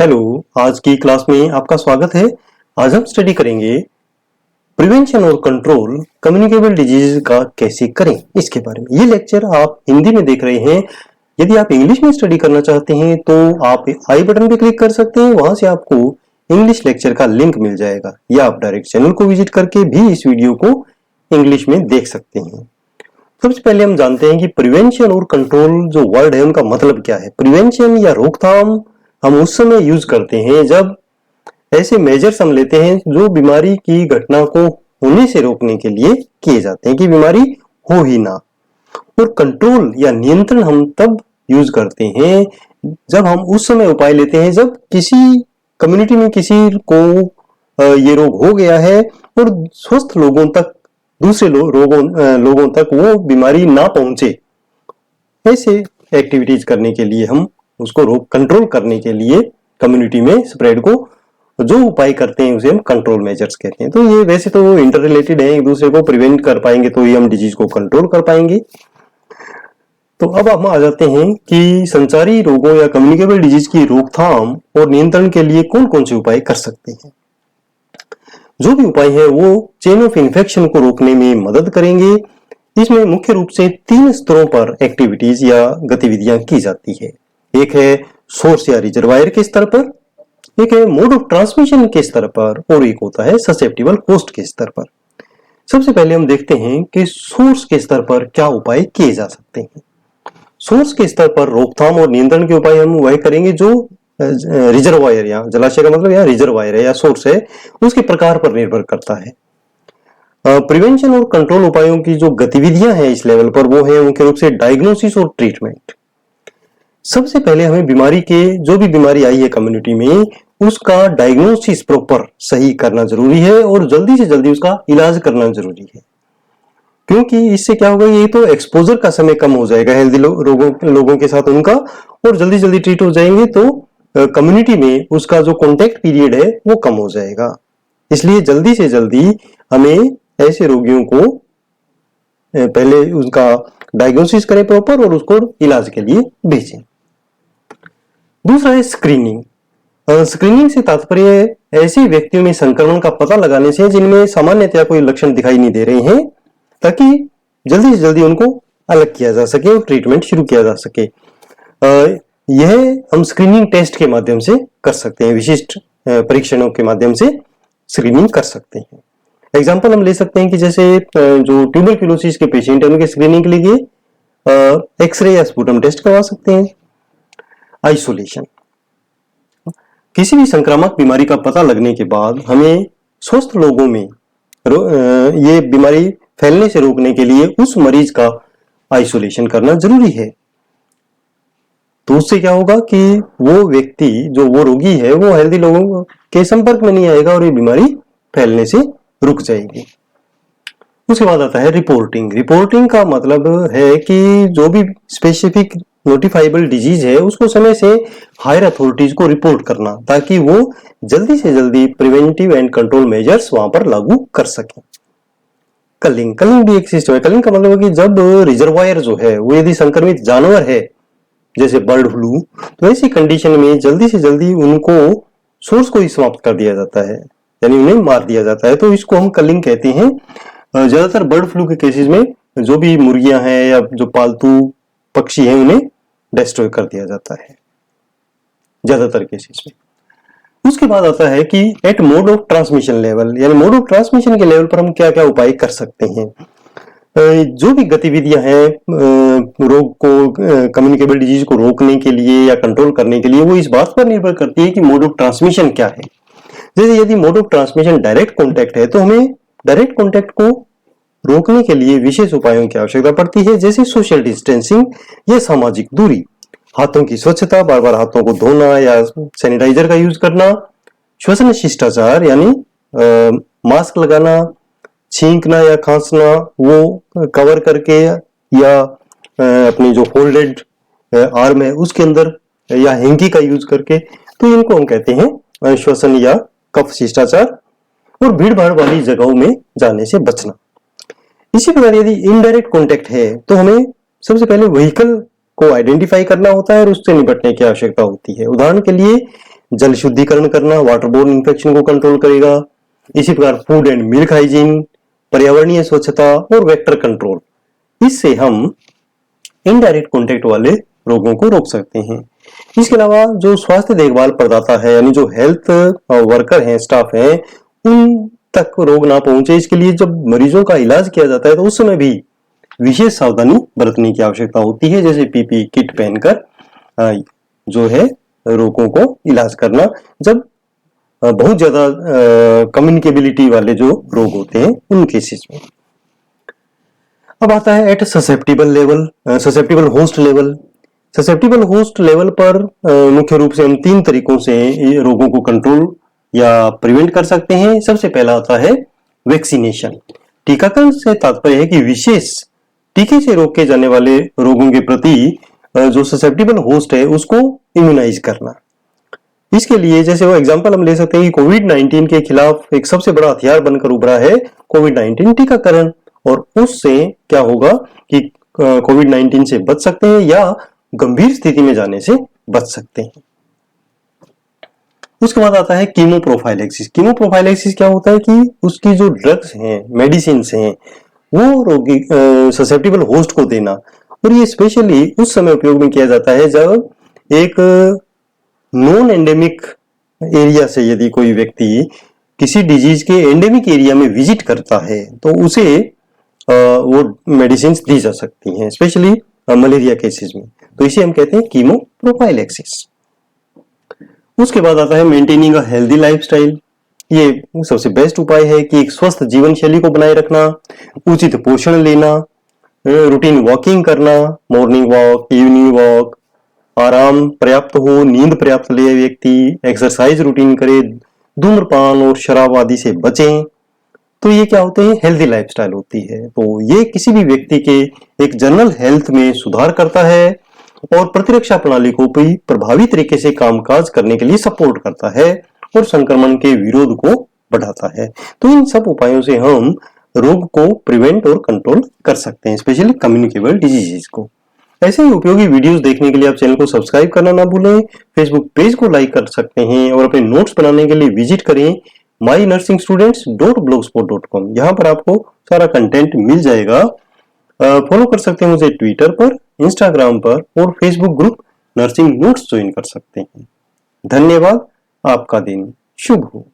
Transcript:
Hello, आज की class में आपका स्वागत है। आज हम स्टडी करेंगे प्रिवेंशन और कंट्रोल कम्युनिकेबल डिजीज का कैसे करें इसके बारे में। ये लेक्चर आप हिंदी में देख रहे हैं। यदि आप इंग्लिश में स्टडी करना चाहते हैं तो आप आई बटन पे क्लिक कर सकते हैं, वहां से आपको इंग्लिश लेक्चर का लिंक मिल जाएगा, या आप डायरेक्ट चैनल को विजिट करके भी इस वीडियो को इंग्लिश में देख सकते हैं। सबसे पहले हम जानते हैं कि प्रिवेंशन और कंट्रोल जो वर्ड है उनका मतलब क्या है। प्रिवेंशन या रोकथाम हम उस समय यूज करते हैं जब ऐसे मेजर्स हम लेते हैं जो बीमारी की घटना को होने से रोकने के लिए किए जाते हैं कि बीमारी हो ही ना। और कंट्रोल या नियंत्रण हम तब यूज करते हैं जब हम उस समय उपाय लेते हैं जब किसी कम्युनिटी में किसी को ये रोग हो गया है और स्वस्थ लोगों तक दूसरे लोगों तक वो बीमारी ना पहुंचे। ऐसे एक्टिविटीज करने के लिए हम उसको रोक कंट्रोल करने के लिए कम्युनिटी में स्प्रेड को जो उपाय करते हैं उसे हम कंट्रोल मेजर्स कहते हैं। तो ये वैसे तो इंटर रिलेटेड है, एक दूसरे को प्रिवेंट कर पाएंगे तो ही हम डिजीज को कंट्रोल कर पाएंगे। तो अब हम आ जाते हैं कि संचारी रोगों या कम्युनिकेबल डिजीज की रोकथाम और नियंत्रण के लिए कौन कौन से उपाय कर सकते हैं। जो भी उपाय है वो चेन ऑफ इन्फेक्शन को रोकने में मदद करेंगे। इसमें मुख्य रूप से 3 स्तरों पर एक्टिविटीज या गतिविधियां की जाती है। एक है सोर्स या रिजर्वायर के स्तर पर, एक है मोड ऑफ ट्रांसमिशन के स्तर पर, और एक होता है ससेप्टिबल होस्ट के स्तर पर। सबसे पहले हम देखते हैं कि सोर्स के स्तर पर क्या उपाय किए जा सकते हैं। सोर्स के स्तर पर रोकथाम और नियंत्रण के उपाय हम वह करेंगे जो रिजर्वायर या जलाशय का मतलब या रिजर्वायर है या सोर्स है उसके प्रकार पर निर्भर करता है। प्रिवेंशन और कंट्रोल उपायों की जो गतिविधियां हैं इस लेवल पर वो है मुख्य रूप से डायग्नोसिस और ट्रीटमेंट। सबसे पहले हमें बीमारी के जो भी बीमारी आई है कम्युनिटी में उसका डायग्नोसिस प्रॉपर सही करना जरूरी है और जल्दी से जल्दी उसका इलाज करना जरूरी है, क्योंकि इससे क्या होगा, ये तो एक्सपोजर का समय कम हो जाएगा हेल्दी लोगों के साथ उनका, और जल्दी जल्दी ट्रीट हो जाएंगे तो कम्युनिटी में उसका जो कॉन्टेक्ट पीरियड है वो कम हो जाएगा। इसलिए जल्दी से जल्दी हमें ऐसे रोगियों को पहले उनका डायग्नोसिस करें प्रॉपर और उसको इलाज के लिए भेजें। दूसरा है स्क्रीनिंग। स्क्रीनिंग से तात्पर्य ऐसे व्यक्तियों में संक्रमण का पता लगाने से जिनमें सामान्यतया कोई लक्षण दिखाई नहीं दे रहे हैं, ताकि जल्दी से जल्दी उनको अलग किया जा सके और ट्रीटमेंट शुरू किया जा सके। यह हम स्क्रीनिंग टेस्ट के माध्यम से कर सकते हैं, विशिष्ट परीक्षणों के माध्यम से स्क्रीनिंग कर सकते हैं। एग्जाम्पल हम ले सकते हैं कि जैसे जो ट्यूबरक्लोसिस के पेशेंट है उनके स्क्रीनिंग के लिए एक्सरे या स्पूटम टेस्ट करवा सकते हैं। आइसोलेशन, किसी भी संक्रामक बीमारी का पता लगने के बाद हमें स्वस्थ लोगों में ये बीमारी फैलने से रोकने के लिए उस मरीज का आइसोलेशन करना जरूरी है। तो उससे क्या होगा कि वो व्यक्ति जो वो रोगी है वो हेल्दी लोगों के संपर्क में नहीं आएगा और ये बीमारी फैलने से रुक जाएगी। उसके बाद आता है रिपोर्टिंग। रिपोर्टिंग का मतलब है कि जो भी स्पेसिफिक नोटिफाइबल डिजीज है उसको समय से हायर अथॉरिटीज को रिपोर्ट करना, ताकि वो जल्दी से जल्दी प्रिवेंटिव एंड कंट्रोल मेजर्स वहां पर लागू कर सकें। कलिंग भी एक सिस्टम है। कलिंग का मतलब है कि जब रिजर्वायर जो है वो यदि संक्रमित जानवर है जैसे बर्ड फ्लू, तो ऐसी कंडीशन में जल्दी से जल्दी उनको सोर्स को ही समाप्त कर दिया जाता है, यानी उन्हें मार दिया जाता है। तो इसको हम कलिंग कहते हैं। ज्यादातर बर्ड फ्लू के केसेस में जो भी मुर्गियां हैं या जो पालतू पक्षी हैं उन्हें डिस्ट्रॉय कर दिया जाता है ज्यादातर केसेस में। उसके बाद आता है कि at mode of transmission level, यानी मोड ऑफ ट्रांसमिशन के लेवल पर हम क्या क्या उपाय कर सकते हैं। जो भी गतिविधियां हैं रोग को कम्युनिकेबल डिजीज को रोकने के लिए या कंट्रोल करने के लिए, वो इस बात पर निर्भर करती है कि मोड ऑफ ट्रांसमिशन क्या है। जैसे यदि mode of transmission direct contact है तो हमें डायरेक्ट कॉन्टैक्ट को रोकने के लिए विशेष उपायों की आवश्यकता पड़ती है, जैसे सोशल डिस्टेंसिंग या सामाजिक दूरी, हाथों की स्वच्छता, बार बार हाथों को धोना या सैनिटाइजर का यूज करना, श्वसन शिष्टाचार यानी मास्क लगाना, छींकना या खांसना वो कवर करके या अपनी जो फोल्डेड आर्म है उसके अंदर या हैंकी का यूज करके, तो इनको हम कहते हैं श्वसन या कफ शिष्टाचार। और भीड़ भाड़ वाली जगहों में जाने से बचना। इसी प्रकार यदि इनडायरेक्ट कॉन्टैक्ट है तो हमें सबसे पहले व्हीकल को आइडेंटिफाई करना होता है और उससे निपटने की आवश्यकता होती है। उदाहरण के लिए जल शुद्धिकरण करना, वाटरबोर्न इन्फेक्शन को कंट्रोल करेगा। इसी प्रकार फूड एंड मिल्क हाइजीन, पर्यावरणीय स्वच्छता और वेक्टर कंट्रोल, इससे हम इनडायरेक्ट कॉन्टेक्ट वाले रोगों को रोक सकते हैं। इसके अलावा जो स्वास्थ्य देखभाल प्रदाता है यानी जो हेल्थ वर्कर हैं, स्टाफ हैं, उन तक रोग ना पहुंचे, इसके लिए जब मरीजों का इलाज किया जाता है तो उस समय भी विशेष सावधानी बरतने की आवश्यकता होती है, जैसे पीपी किट पहनकर जो है रोगों को इलाज करना, जब बहुत ज्यादा कम्युनिकेबिलिटी वाले जो रोग होते हैं उन केसेस में। अब आता है at susceptible level, susceptible host level. Susceptible host level पर मुख्य रूप से हम 3 तरीकों से रोगों को कंट्रोल या प्रिवेंट कर सकते हैं। सबसे पहला आता है वैक्सीनेशन। टीकाकरण से तात्पर्य है कि विशेष टीके से रोके जाने वाले रोगों के प्रति जो ससेप्टिबल होस्ट है उसको इम्यूनाइज करना। इसके लिए जैसे वो एग्जांपल हम ले सकते हैं कि कोविड-19 के खिलाफ एक सबसे बड़ा हथियार बनकर उभरा है कोविड-19 टीकाकरण, और उससे क्या होगा कि कोविड-19 से बच सकते हैं या गंभीर स्थिति में जाने से बच सकते हैं। उसके बाद आता है कीमोप्रोफाइलेक्सिस। कीमोप्रोफाइलेक्सिस क्या होता है कि उसकी जो ड्रग्स हैं, मेडिसिन हैं, वो रोगी ससेप्टिबल होस्ट को देना, और ये स्पेशली उस समय उपयोग में किया जाता है जब एक नॉन एंडेमिक एरिया से यदि कोई व्यक्ति किसी डिजीज के एंडेमिक एरिया में विजिट करता है तो उसे वो मेडिसिन दी जा सकती हैं, स्पेशली मलेरिया केसेस में, तो इसे हम कहते हैं कीमोप्रोफाइलेक्सिस। उसके बाद आता है मेंटेनिंग अ हेल्दी लाइफस्टाइल। ये सबसे बेस्ट उपाय है कि एक स्वस्थ जीवन शैली को बनाए रखना, उचित पोषण लेना, रूटीन वॉकिंग करना, मॉर्निंग वॉक, इवनिंग वॉक, आराम पर्याप्त हो, नींद पर्याप्त ले व्यक्ति, एक्सरसाइज रूटीन करे, धूम्रपान और शराब आदि से बचें। तो ये क्या होते हैं, हेल्दी लाइफस्टाइल होती है। तो ये किसी भी व्यक्ति के एक जनरल हेल्थ में सुधार करता है और प्रतिरक्षा प्रणाली को भी प्रभावी तरीके से कामकाज करने के लिए सपोर्ट करता है और संक्रमण के विरोध को बढ़ाता है। तो इन सब उपायों से हम रोग को प्रिवेंट और कंट्रोल कर सकते हैं, स्पेशली कम्युनिकेबल डिजीजेस को। ऐसे ही उपयोगी वीडियोस देखने के लिए आप चैनल को सब्सक्राइब करना ना भूलें, फेसबुक पेज को लाइक कर सकते हैं और अपने नोट्स बनाने के लिए विजिट करें mynursingstudents.blogspot.com। यहाँ पर आपको सारा कंटेंट मिल जाएगा। फॉलो कर सकते हैं मुझे ट्विटर पर, इंस्टाग्राम पर और Facebook group nursing notes join कर सकते हैं। धन्यवाद। आपका दिन शुभ हो।